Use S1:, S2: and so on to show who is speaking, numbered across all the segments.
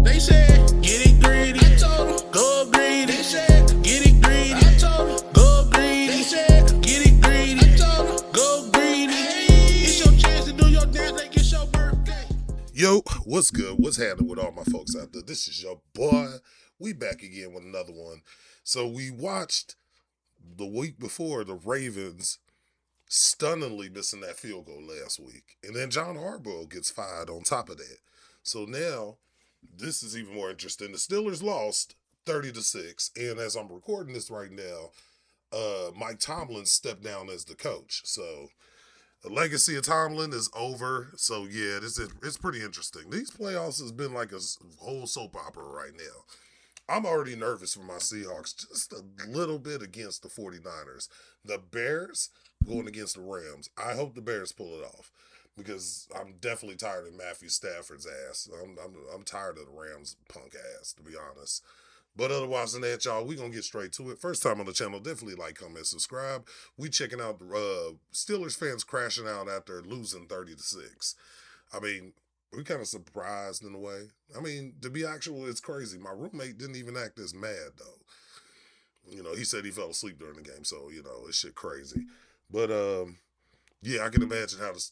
S1: They said, get it greedy. I told them, go greedy. They said, get it greedy. I told them, go greedy. They said, get it greedy. I told them, go greedy. It's your chance to do your dance like it's your birthday.
S2: Yo, what's good? What's happening with all my folks out there? This is your boy. We back again with another one. So we watched the week before the Ravens stunningly missing that field goal last week. And then John Harbaugh gets fired on top of that. So now, this is even more interesting. The Steelers lost 30-6. And as I'm recording this right now, Mike Tomlin stepped down as the coach. So the legacy of Tomlin is over. So yeah, it's pretty interesting. These playoffs has been like a whole soap opera right now. I'm already nervous for my Seahawks just a little bit against the 49ers. The Bears going against the Rams. I hope the Bears pull it off because I'm definitely tired of Matthew Stafford's ass. I'm tired of the Rams' punk ass, to be honest. But otherwise than that, y'all, we going to get straight to it. First time on the channel, definitely like, comment, subscribe. We checking out the Steelers fans crashing out after losing 30-6. I mean, we kind of surprised in a way. I mean, to be actual, it's crazy. My roommate didn't even act this mad, though. You know, he said he fell asleep during the game, so, you know, it's shit crazy. But, yeah, I can imagine how the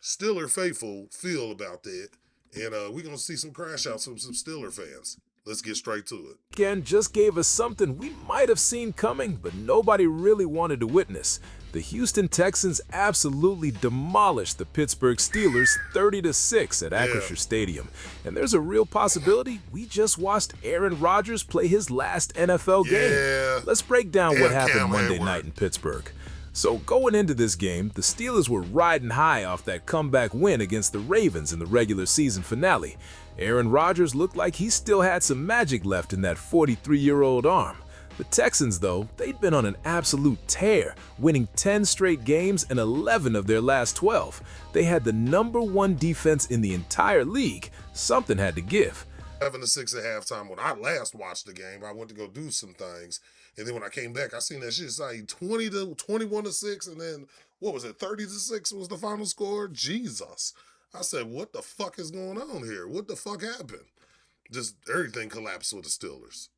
S2: Steeler faithful feel about that. And we're going to see some crash outs from some Steeler fans. Let's get straight to it.
S3: Again, just gave us something we might have seen coming, but nobody really wanted to witness. The Houston Texans absolutely demolished the Pittsburgh Steelers 30-6 at Acrisure Stadium. And there's a real possibility we just watched Aaron Rodgers play his last NFL game. Let's break down what happened Monday night in Pittsburgh. So going into this game, the Steelers were riding high off that comeback win against the Ravens in the regular season finale. Aaron Rodgers looked like he still had some magic left in that 43-year-old arm. The Texans, though, they'd been on an absolute tear, winning 10 straight games and 11 of their last 12. They had the #1 defense in the entire league. Something had to give.
S2: 7-6 at halftime. When I last watched the game, I went to go do some things. And then when I came back, I seen that shit say 21-6, and then, what was it, 30-6 was the final score? Jesus. I said, what the fuck is going on here? What the fuck happened? Just everything collapsed with the Steelers.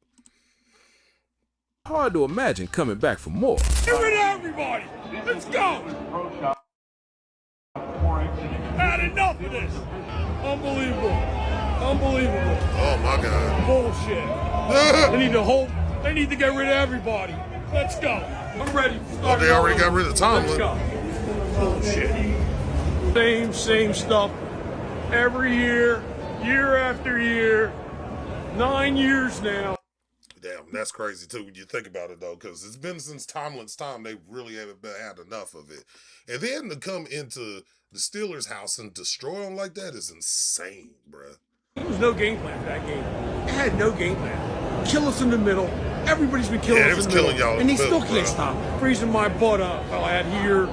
S3: Hard to imagine coming back for more.
S4: Get rid of everybody! Let's go! Had enough of this! Unbelievable. Unbelievable.
S2: Oh my God.
S4: Bullshit. They need to get rid of everybody. Let's go. I'm ready.
S2: Oh, they already got rid of Tomlin.
S4: Let's go. Bullshit. Same stuff. Every year after year. 9 years now.
S2: Damn, that's crazy too when you think about it though, because it's been since Tomlin's time they really haven't had enough of it. And then to come into the Steelers' house and destroy them like that is insane, bruh.
S4: There was no game plan for that game. It had no game plan. Kill us in the middle. Everybody's been killing us in the middle.
S2: Y'all
S4: and they still can't stop freezing my butt up out here.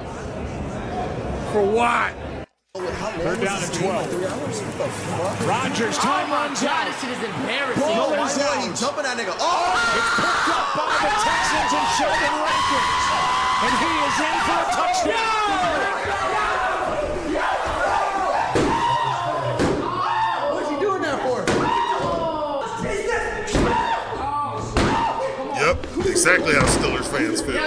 S4: For what?
S5: They're down at 12. Rodgers, time runs out.
S6: This is embarrassing.
S5: Ball
S6: Oh
S5: is
S6: my
S5: out.
S6: God, he jumping that nigga. Oh!
S5: It's picked up by the Texans and Sheldon Rankins. And he is in for a touchdown.
S6: What's he doing that for?
S2: Yep, exactly how Steelers fans feel.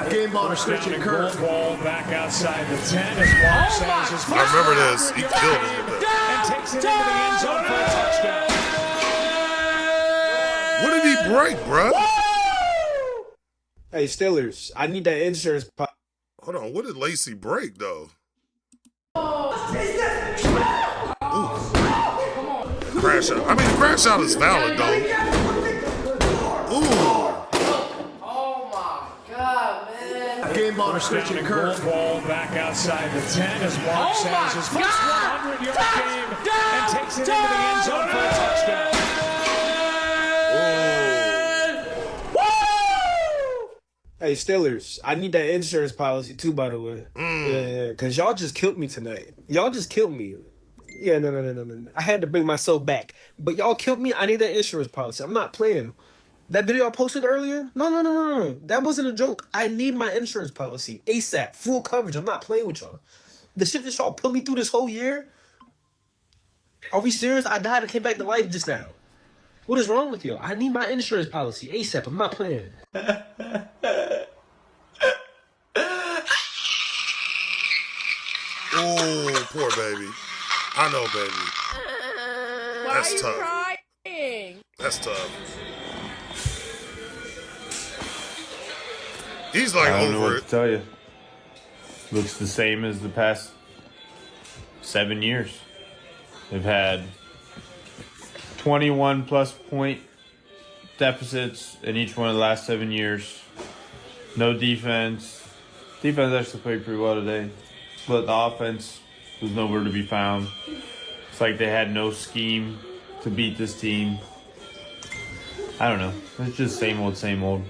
S6: Game ball to
S5: Switching a curveball back outside the 10 as Watts has his
S2: I remember this. He killed him with that.
S5: and takes it into the end zone for a touchdown.
S2: What did he break, bruh?
S7: Hey, Steelers, I need that insurance.
S2: Hold on, what did Lacey break though? Crash out. I mean, the crash out is valid though. Ooh.
S5: Game ball to switching a curveball back outside the 10 as Watts has his first 100-yard game and takes it into the end zone for a touchdown.
S7: Hey, Steelers, I need that insurance policy too, by the way. Yeah, because y'all just killed me tonight. Y'all just killed me. Yeah, no. I had to bring myself back. But y'all killed me. I need that insurance policy. I'm not playing. That video I posted earlier? No. That wasn't a joke. I need my insurance policy. ASAP. Full coverage. I'm not playing with y'all. The shit that y'all put me through this whole year? Are we serious? I died and came back to life just now. What is wrong with you? I need my insurance policy ASAP. I'm not playing.
S2: Oh, poor baby. I know, baby. That's tough.
S8: Crying?
S2: That's tough. He's like
S9: I don't know
S2: over
S9: what
S2: it.
S9: to tell you. Looks the same as the past 7 years. They've had 21 plus point deficits in each one of the last 7 years. No defense. Defense actually played pretty well today. But the offense was nowhere to be found. It's like they had no scheme to beat this team. I don't know. It's just same old, same old.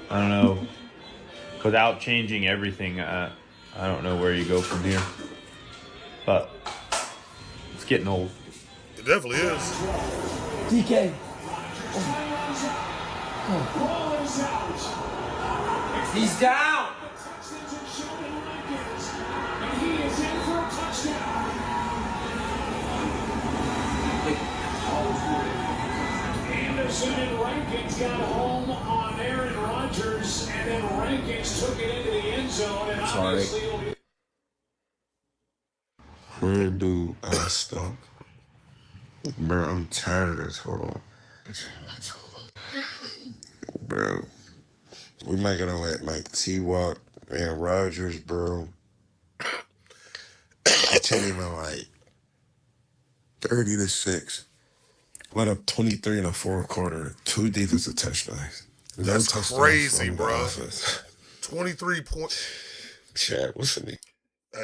S9: I don't know. Without changing everything, I don't know where you go from here. But it's getting old.
S2: It definitely is.
S6: DK. He's down.
S5: Anderson and Rankins got home on Aaron Rodgers, and then Rankins took it into the end zone, and obviously it'll be...
S10: Where do I stop? Bro, I'm tired of this. Hold on. Bro, we might gotta let like T-Walk and Rodgers, bro. I tell you, man, like 30-6. Let up 23 in the fourth quarter. 2 defensive touchdowns. No
S2: That's
S10: touchdowns
S2: crazy,
S10: from the
S2: bro.
S10: offense.
S2: 23 points.
S10: Chad, what's the name?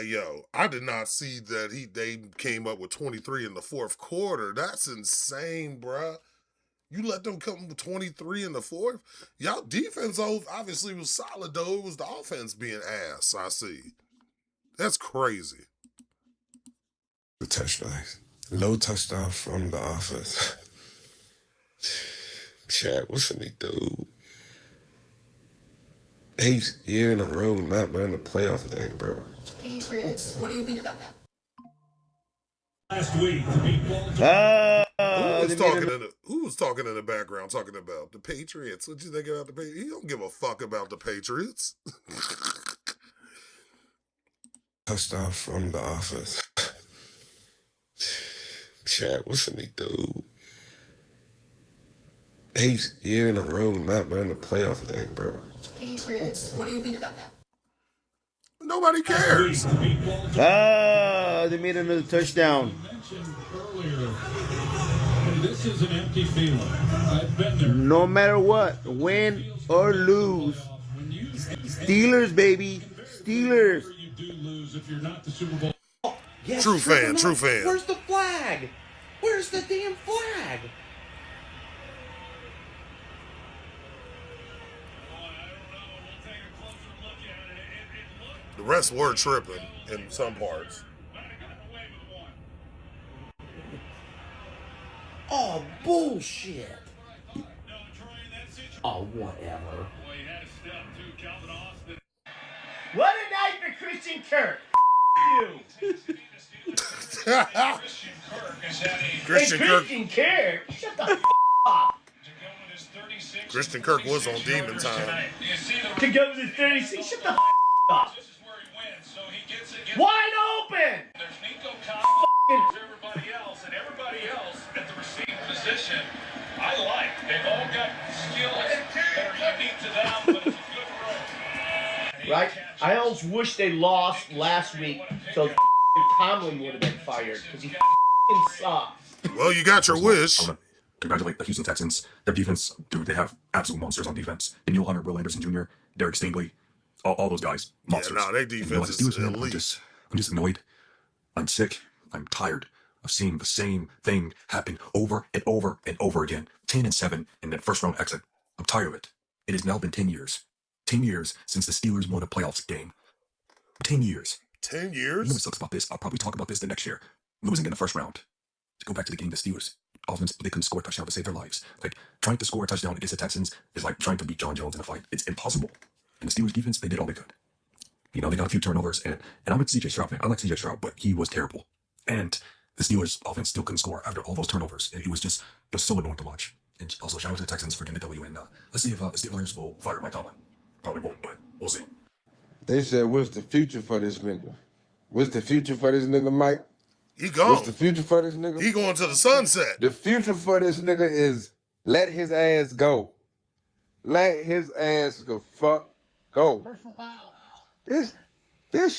S2: Yo, I did not see that they came up with 23 in the fourth quarter. That's insane, bruh. You let them come with 23 in the fourth? Y'all defense obviously was solid, though. It was the offense being ass, I see. That's crazy.
S10: The touchdowns. No touchdown from the offense. Chad, what's the name, dude? 8th year in a row not running the playoff thing, bro.
S8: What do you mean about that?
S5: Last week to beat Baltimore.
S2: Who was talking in the background talking about the Patriots? What you think about the Patriots? He don't give a fuck about the Patriots.
S10: Touchdown from the offense. Chad, what's the name, dude? 8th year in a row not running the playoff thing, bro.
S8: What do you mean about that?
S2: Nobody cares.
S11: They made another touchdown.
S5: This is an empty feeling. I've been there.
S11: No matter what, win or lose. Steelers, baby. Steelers.
S5: You do lose if you're not the Super Bowl.
S6: Yes,
S2: True fan.
S6: Where's the flag? Where's the damn flag?
S2: The rest were tripping in some parts.
S6: Oh, bullshit. Oh, whatever.
S11: What a night for Christian Kirk. You.
S2: Christian Kirk.
S11: Kirk. Shut the up.
S2: Christian Kirk was on demon time.
S11: To go to 36. Shut the up. Wide open.
S5: Everybody else at the receiving position, I like. They've all got skills that are unique to them, but it's a good run.
S11: Right? I almost wish they lost last week so Tomlin would have been fired because he sucks.
S2: Well, you got your wish.
S12: I want to congratulate the Houston Texans. Their defense, dude, they have absolute monsters on defense. Daniel Hunter, Will Anderson Jr., Derek Stingley, all those guys, monsters.
S2: Yeah, their defense is elite.
S12: I'm just annoyed. I'm sick. I'm tired of seeing the same thing happen over and over and over again. 10-7 in that first round exit. I'm tired of it. It has now been 10 years. 10 years since the Steelers won a playoffs game. 10 years.
S2: 10
S12: You know what
S2: years?
S12: sucks about this? I'll probably talk about this the next year. Losing in the first round. To go back to the game, the Steelers. Offense, they couldn't score a touchdown to save their lives. Like, trying to score a touchdown against the Texans is like trying to beat John Jones in a fight. It's impossible. And the Steelers defense, they did all they could. You know, they got a few turnovers, and I'm a CJ Stroud fan. I like CJ Stroud, but he was terrible. And the Steelers offense still couldn't score after all those turnovers. It was just so annoying to watch. And also, shout out to the Texans for getting the W. And let's see if the Steelers will fire Mike Tomlin. Probably won't, but we'll see.
S10: They said, what's the future for this nigga? What's the future for this nigga, Mike?
S2: He gone.
S10: What's the future for this nigga?
S2: He going to the sunset.
S10: The future for this nigga is let his ass go. Let his ass go. Fuck go. This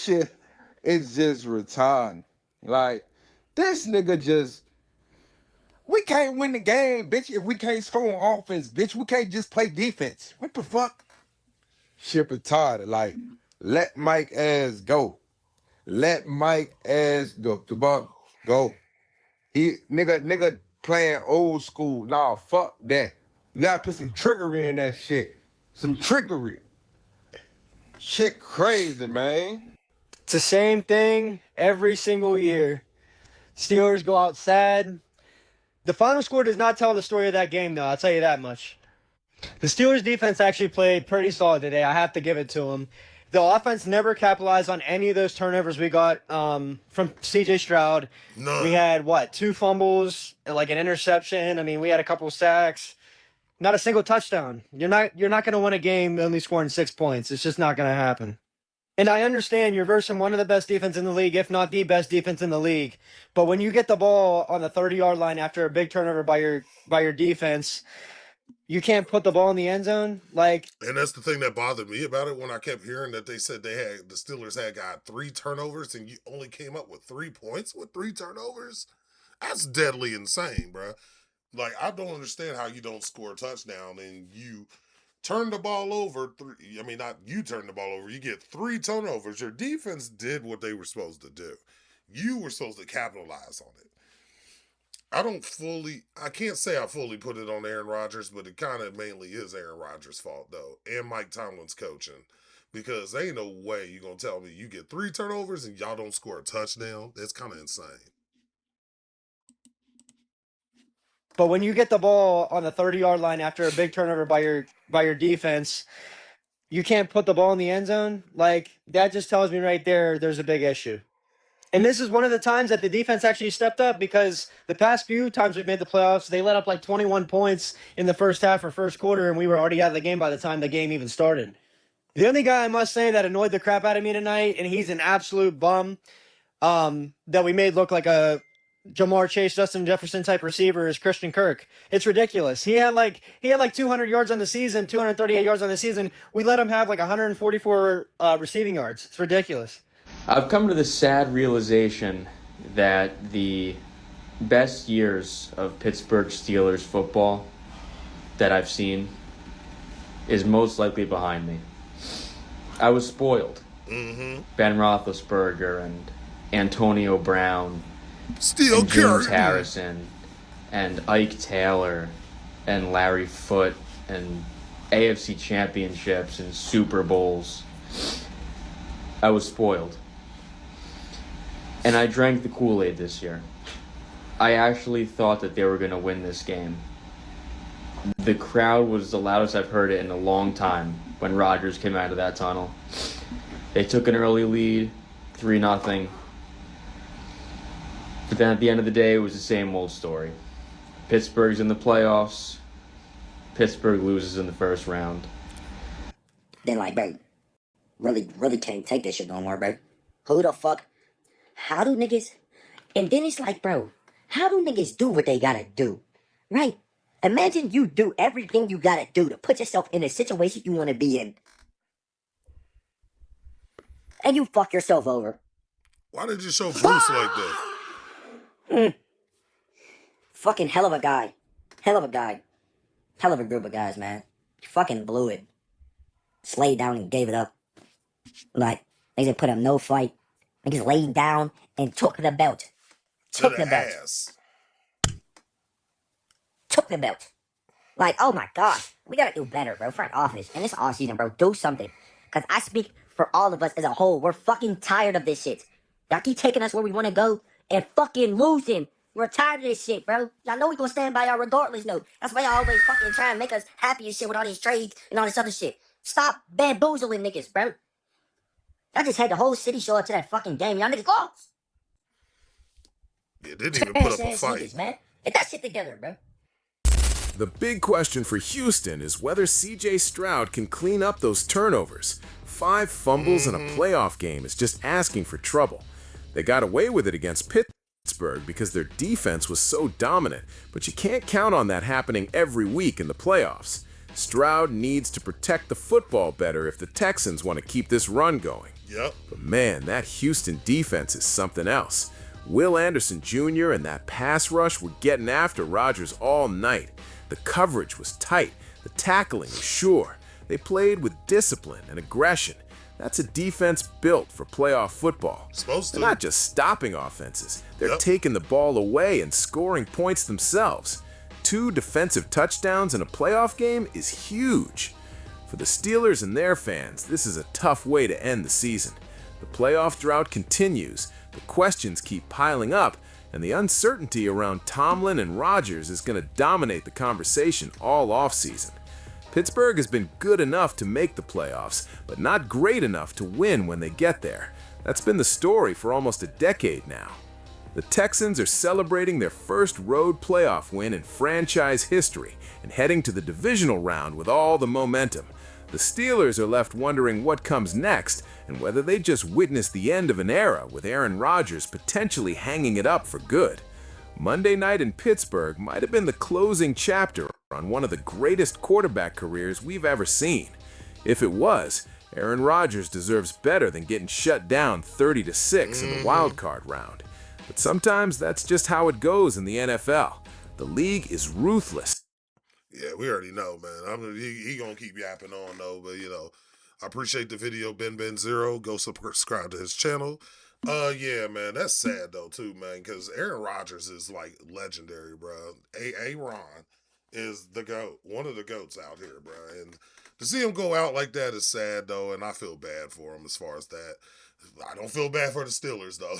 S10: shit is just retarded. Like, this nigga just... We can't win the game, bitch, if we can't score on offense, bitch. We can't just play defense. What the fuck? Shit retarded. Like, let Mike ass go. Let Mike ass go. The ball go. He nigga playing old school. Nah, fuck that. You gotta put some trickery in that shit. Some trickery. Shit crazy, man.
S7: It's the same thing every single year. Steelers go out sad. The final score does not tell the story of that game, though. I'll tell you that much. The Steelers' defense actually played pretty solid today. I have to give it to them. The offense never capitalized on any of those turnovers we got from C.J. Stroud.
S2: No.
S7: We had, 2 fumbles, like an interception. I mean, we had a couple sacks. Not a single touchdown. You're not going to win a game only scoring 6 points. It's just not going to happen. And I understand you're versing one of the best defense in the league, if not the best defense in the league. But when you get the ball on the 30-yard line after a big turnover by your defense, you can't put the ball in the end zone.
S2: And that's the thing that bothered me about it when I kept hearing that they said the Steelers had got 3 turnovers and you only came up with 3 points with 3 turnovers. That's deadly insane, bro. Like, I don't understand how you don't score a touchdown and you turn the ball over. Not you turn the ball over. You get 3 turnovers. Your defense did what they were supposed to do. You were supposed to capitalize on it. I can't say I fully put it on Aaron Rodgers, but it kind of mainly is Aaron Rodgers' fault, though, and Mike Tomlin's coaching. Because there ain't no way you're going to tell me you get 3 turnovers and y'all don't score a touchdown. That's kind of insane.
S7: But when you get the ball on the 30-yard line after a big turnover by your defense, you can't put the ball in the end zone. That just tells me right there's a big issue. And this is one of the times that the defense actually stepped up, because the past few times we've made the playoffs, they let up 21 points in the first half or first quarter, and we were already out of the game by the time the game even started. The only guy I must say that annoyed the crap out of me tonight, and he's an absolute bum, that we made look like a Jamar Chase, Justin Jefferson type receiver, is Christian Kirk. It's ridiculous. He had 200 yards on the season, 238 yards on the season. We let him have 144 receiving yards. It's ridiculous.
S13: I've come to the sad realization that the best years of Pittsburgh Steelers football that I've seen is most likely behind me. I was spoiled.
S2: Mm-hmm.
S13: Ben Roethlisberger and Antonio Brown,
S2: Steel
S13: and James
S2: Curtain.
S13: Harrison and Ike Taylor and Larry Foote and AFC championships and Super Bowls. I was spoiled. And I drank the Kool-Aid this year. I actually thought that they were going to win this game. The crowd was the loudest I've heard it in a long time when Rodgers came out of that tunnel. They took an early lead, 3-0. But then at the end of the day, it was the same old story. Pittsburgh's in the playoffs. Pittsburgh loses in the first round.
S14: Then bro, really can't take this shit no more, bro. Who the fuck? How do niggas? And then it's bro, how do niggas do what they gotta do? Right? Imagine you do everything you gotta do to put yourself in a situation you wanna be in. And you fuck yourself over.
S2: Why did you show Bruce like that?
S14: Fucking hell of a guy. Hell of a guy. Hell of a group of guys, man. You fucking blew it. Slayed down and gave it up. They just put up no fight. Niggas laid down and took the belt. Took the belt.
S2: Ass.
S14: Took the belt. Oh my god. We gotta do better, bro. Front office. And this offseason, bro. Do something. Because I speak for all of us as a whole. We're fucking tired of this shit. Y'all keep taking us where we want to go and fucking losing. We're tired of this shit, bro. Y'all know we gonna stand by y'all regardless, though. That's why y'all always fucking try and make us happy and shit with all these trades and all this other shit. Stop bamboozling niggas, bro. I just had the whole city show up to that fucking game. Y'all niggas lost.
S2: Yeah, didn't even put up a
S14: Ass
S2: fight.
S14: niggas, man. Get that shit together, bro.
S3: The big question for Houston is whether C.J. Stroud can clean up those turnovers. 5 fumbles in a playoff game is just asking for trouble. They got away with it against Pittsburgh because their defense was so dominant, but you can't count on that happening every week in the playoffs. Stroud needs to protect the football better if the Texans want to keep this run going.
S2: Yep.
S3: But man, that Houston defense is something else. Will Anderson Jr. and that pass rush were getting after Rodgers all night. The coverage was tight. The tackling was sure. They played with discipline and aggression. That's a defense built for playoff football.
S2: Supposed to.
S3: They're not just stopping offenses. They're taking the ball away and scoring points themselves. 2 defensive touchdowns in a playoff game is huge. For the Steelers and their fans, this is a tough way to end the season. The playoff drought continues, the questions keep piling up, and the uncertainty around Tomlin and Rodgers is going to dominate the conversation all offseason. Pittsburgh has been good enough to make the playoffs, but not great enough to win when they get there. That's been the story for almost a decade now. The Texans are celebrating their first road playoff win in franchise history and heading to the divisional round with all the momentum. The Steelers are left wondering what comes next and whether they just witnessed the end of an era with Aaron Rodgers potentially hanging it up for good. Monday night in Pittsburgh might have been the closing chapter on one of the greatest quarterback careers we've ever seen. If it was, Aaron Rodgers deserves better than getting shut down 30-6 in the wild card round. But sometimes that's just how it goes in the NFL. The league is ruthless.
S2: Yeah, we already know, man. He gonna keep yapping on though, but I appreciate the video, Ben0. Go subscribe to his channel. Yeah, man, that's sad though too, man, because Aaron Rodgers is like legendary, bro. Aaron is the GOAT, one of the GOATs out here, bro. And to see him go out like that is sad though, and I feel bad for him as far as that. I don't feel bad for the Steelers though.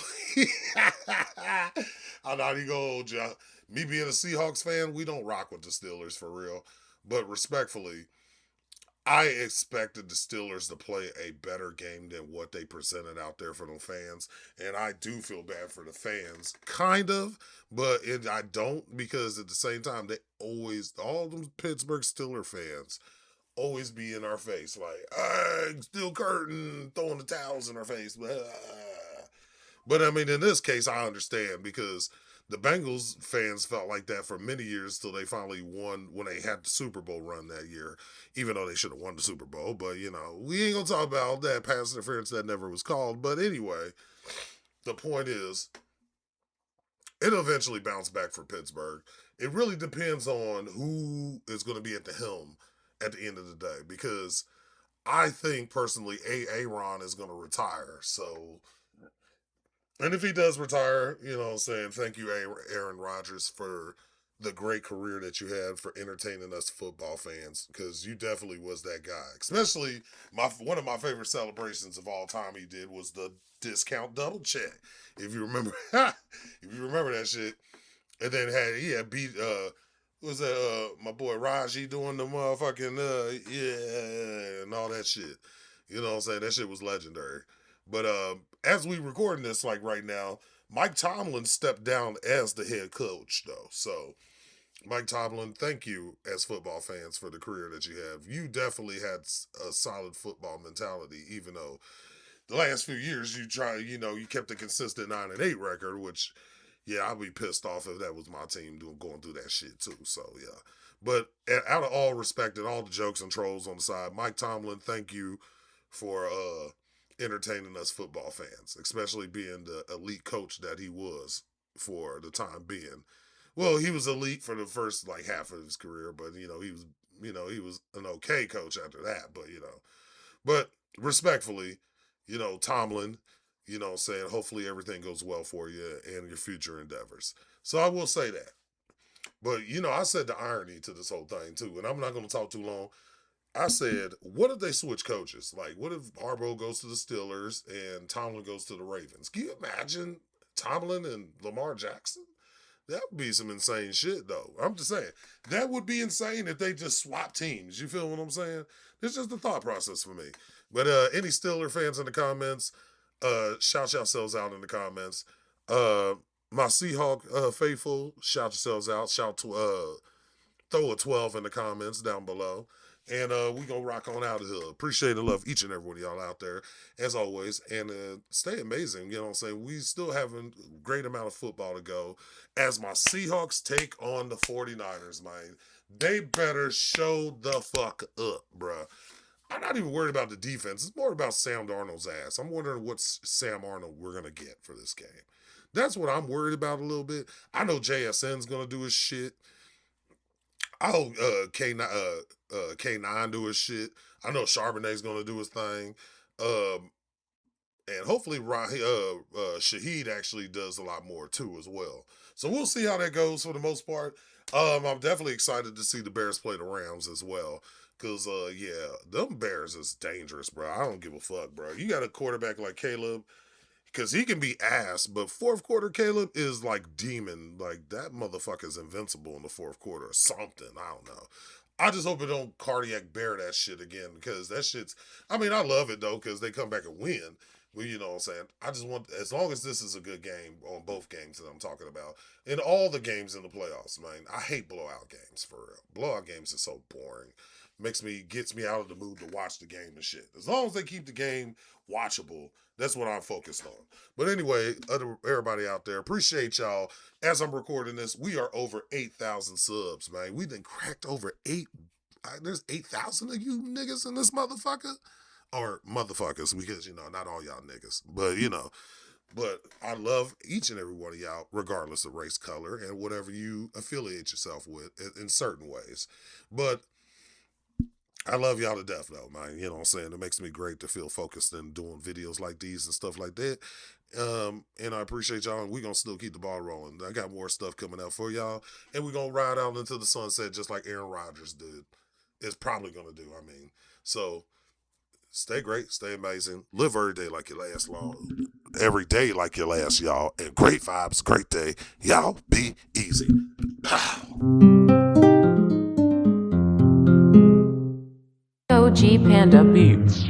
S2: I'm not even gonna hold you. Me being a Seahawks fan, we don't rock with the Steelers for real. But respectfully, I expected the Steelers to play a better game than what they presented out there for them fans. And I do feel bad for the fans, kind of, but I don't, because at the same time, all them Pittsburgh Steelers fans always be in our face, like, still curtain, throwing the towels in our face. But I mean, in this case, I understand, because the Bengals fans felt like that for many years till they finally won when they had the Super Bowl run that year, even though they should have won the Super Bowl. But, we ain't going to talk about that pass interference that never was called. But anyway, the point is, it'll eventually bounce back for Pittsburgh. It really depends on who is going to be at the helm at the end of the day, because I think personally Aaron is going to retire. So, and if he does retire, I'm saying, thank you, Aaron Rodgers, for the great career that you had, for entertaining us football fans, because you definitely was that guy. Especially one of my favorite celebrations of all time he did was the discount double check. If you remember, that shit. And then he had beat was that my boy Raji doing the motherfucking and all that shit. You know what I'm saying? That shit was legendary. But as we recording this, like right now, Mike Tomlin stepped down as the head coach, though. So, Mike Tomlin, thank you as football fans for the career that you have. You definitely had a solid football mentality, even though the last few years you kept a consistent 9-8 record, which, yeah, I'd be pissed off if that was my team going through that shit too. So, yeah. But out of all respect and all the jokes and trolls on the side, Mike Tomlin, thank you for entertaining us football fans, especially being the elite coach that he was for the time being. Well, he was elite for the first half of his career, but he was an okay coach after that. But respectfully, Tomlin, saying hopefully everything goes well for you and your future endeavors. So I will say that. But I said the irony to this whole thing too, and I'm not going to talk too long. I said, what if they switch coaches? Like, what if Harbaugh goes to the Steelers and Tomlin goes to the Ravens? Can you imagine Tomlin and Lamar Jackson? That would be some insane shit, though. I'm just saying, that would be insane if they just swap teams. You feel what I'm saying? It's just the thought process for me. But any Steeler fans in the comments, shout yourselves out in the comments. My Seahawk faithful, shout yourselves out. Throw a 12 in the comments down below. And we gonna rock on out of here. Appreciate and love each and every one of y'all out there, as always. And stay amazing. You know what I'm saying? We still have a great amount of football to go. As my Seahawks take on the 49ers, man. They better show the fuck up, bruh. I'm not even worried about the defense. It's more about Sam Darnold's ass. I'm wondering what Sam Darnold we're going to get for this game. That's what I'm worried about a little bit. I know JSN's going to do his shit. I hope K9 do his shit. I know Charbonnet's going to do his thing. And hopefully Shaheed actually does a lot more too as well. So we'll see how that goes for the most part. I'm definitely excited to see the Bears play the Rams as well. Because, yeah, them Bears is dangerous, bro. I don't give a fuck, bro. You got a quarterback like Caleb, because he can be ass, but fourth quarter Caleb is like demon. Like, that motherfucker's invincible in the fourth quarter or something. I don't know. I just hope it don't cardiac bear that shit again, because that shit's... I mean, I love it, though, because they come back and win. Well, you know what I'm saying? I just want... As long as this is a good game on both games that I'm talking about, and all the games in the playoffs, man, I hate blowout games, for real. Blowout games are so boring. Gets me out of the mood to watch the game and shit. As long as they keep the game watchable, that's what I'm focused on. But anyway, everybody out there, appreciate y'all. As I'm recording this, we are over 8,000 subs, man. We done cracked over there's 8,000 of you niggas in this motherfucker. Or motherfuckers, because, you know, not all y'all niggas. But, you know, but I love each and every one of y'all, regardless of race, color, and whatever you affiliate yourself with in certain ways. But I love y'all to death, though, man. You know what I'm saying? It makes me great to feel focused in doing videos like these and stuff like that. And I appreciate y'all, and we're going to still keep the ball rolling. I got more stuff coming out for y'all, and we're going to ride out into the sunset just like Aaron Rodgers did. It's probably going to do, I mean. So, stay great, stay amazing. Live every day like your last long. Every day like your last, y'all. And great vibes, great day. Y'all be easy.
S15: OG Panda Beats.